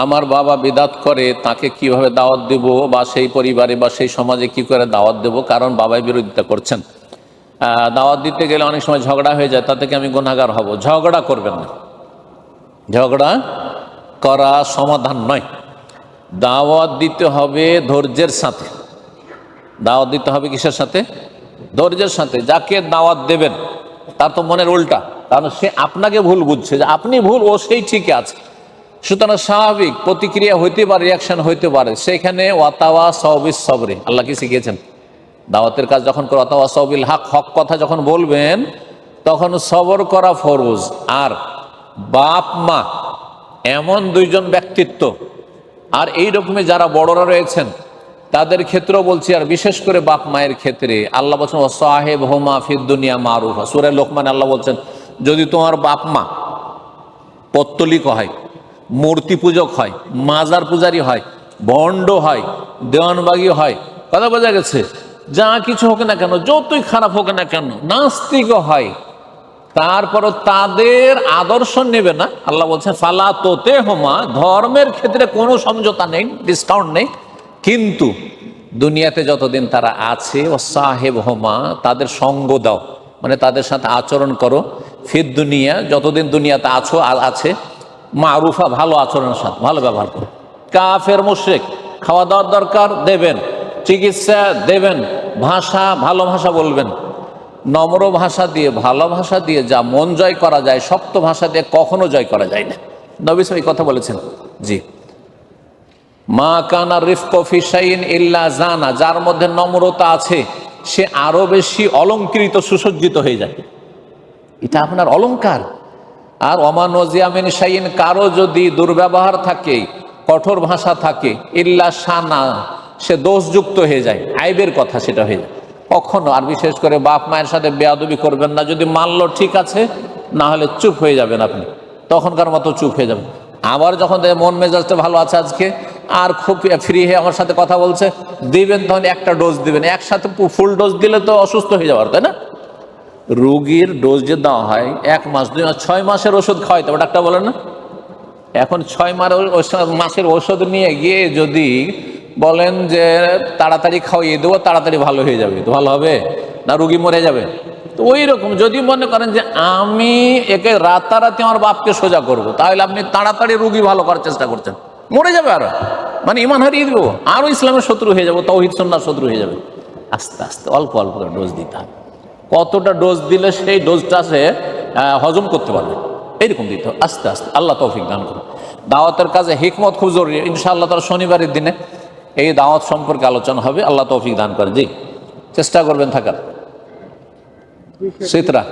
আমার বাবা বিদাত করে, তাকে কিভাবে দাওয়াত দেব, বা সেই পরিবারে বা সেই সমাজে কি করে দাওয়াত দেব, কারণ বাবাই বিরোধিতা করছেন। দাওয়াত দিতে গেলে অনেক সময় ঝগড়া হয়ে যায়, তাতে কি আমি গুনাহগার হব? ঝগড়া করবেন না, ঝগড়া করা সমাধান নয়। দাওয়াত দিতে হবে ধৈর্যের সাথে। দাওয়াত দিতে হবে কিসের সাথে? ধৈর্যের সাথে। যাকে দাওয়াত দেবেন তার তো মনের উল্টা, কারণ সে আপনাকে ভুল বুঝছে যে আপনি ভুল, ও সেই ঠিকই আছে। সুতরাং স্বাভাবিক প্রতিক্রিয়া হইতে পারে, রিয়াকশন হইতে পারে। সেখানে ওয়াতাওয়া সাওবিস সবরে, আল্লাহ কি শিখিয়েছেন? দাওয়াতের কাজ যখন করে ওয়াতাওয়া সাওবিল হক, হক কথা যখন বলবেন তখন সবর করা ফরজ। আর বাপ মা এমন দুইজন ব্যক্তিত্ব, আর এই রকমের যারা বড়রা রয়েছেন তাদের ক্ষেত্রেও বলছি, আর বিশেষ করে বাপ মায়ের ক্ষেত্রে আল্লাহ বলছেন ওয়াসাহিব হুমা ফিদ দুনিয়া মারুফা। সূরা লোকমান আল্লাহ বলছেন, যদি তোমার বাপ মা পত্তলিক হয়, মূর্তি পূজক হয়, মাজার পূজারি হয়, ভণ্ড হয়, দেওয়ানবাগি হয়, কথা বোঝা গেছে, যা কিছু হোক না কেন, যতই খারাপ হোক না কেন, নাস্তিকও হয়, তারপরও তাদের আদর্শ নেবে না। আল্লাহ বলছেন ফালা তোতে হোমা, ধর্মের ক্ষেত্রে কোনো সমঝোতা নেই, ডিসকাউন্ট নেই, কিন্তু দুনিয়াতে যতদিন তারা আছে ও সাহেব হোমা, তাদের সঙ্গ দাও, মানে তাদের সাথে আচরণ করো। ফির দুনিয়া, যতদিন দুনিয়াতে আছো আছে, মারুফা, ভালো আচরণের সাথে, ভালো ব্যবহার করো। কাফের মুশরিক, খাওয়া দাওয়ার দরকার দেবেন, চিকিৎসা দেবেন, ভাষা ভালো ভাষা বলবেন, নম্র ভাষা দিয়ে, ভালো ভাষা দিয়ে যা মন জয় করা যায়, শক্ত ভাষা দিয়ে কখনো জয় করা যায় না। নবী সাহেব এই কথা বলেছেন। জি, মা কানা রিফকু ফি শাইইন ইল্লা জানা, যার মধ্যে নম্রতা আছে সে আরো বেশি অলংকৃত, সুসজ্জিত হয়ে যায়, এটা আপনার অলংকার। আর ওমান ওয়াজিয়া মিন শাইইন, কারো যদি দুর্ব্যবহার থাকে, কঠোর ভাষা থাকে, ইল্লা শানা, সে দোষযুক্ত হয়ে যায়, আইবের কথা সেটা হয়ে যায়। কখনো, আর বিশেষ করে বাপ মায়ের সাথে বেয়াদবি করবেন না। যদি মানলো ঠিক আছে, না হলে চুপ হয়ে যাবেন আপনি, তখনকার মতো চুপ হয়ে যাবেন। আবার যখন মন মেজাজটা ভালো আছে আজকে, আর খুব ফ্রি হয়ে আমার সাথে কথা বলছে, দিবেন তখন একটা ডোজ দিবেন। একসাথে ফুল ডোজ দিলে তো অসুস্থ হয়ে যাওয়ার, তাই না? রোগীর ডোজ যে দেওয়া হয় 1 মাস 2 মাস 6 মাসের ওষুধ খাওয়াইতে হবে, ডাক্তার বলেন না? এখন 6 মাসের ওষুধ নিয়ে গিয়ে যদি বলেন যে তাড়াতাড়ি খাওয়িয়ে দেবো, তাড়াতাড়ি ভালো হয়ে যাবে, তো ভালো হবে না? রুগী মরে যাবে। তো ওই রকম যদি মনে করেন যে আমি একে রাতারাতি আমার বাপকে সোজা করব, তাহলে আপনি তাড়াতাড়ি রুগী ভালো করার চেষ্টা করছেন, মরে যাবে আরো, মানে ইমান হারিয়ে দেবো, আরো ইসলামের শত্রু হয়ে যাবো, তাওহীদ সুন্নাহর শত্রু হয়ে যাবে। আস্তে আস্তে অল্প অল্প করে ডোজ দিতে হবে। কতটা ডোজ দিলে সেই ডোজটা সে হজম করতে পারবে, এইরকম দিতে হবে আস্তে আস্তে। আল্লাহ তৌফিক দান করুন। দাওয়াতের কাজে হিকমত খুব জরুরি। ইনশাআল্লাহ তার শনিবারের দিনে এই দাওয়াত সম্পর্কে আলোচনা হবে। আল্লাহ তৌফিক দান করে। জি, চেষ্টা করবেন থাকার। সিতরা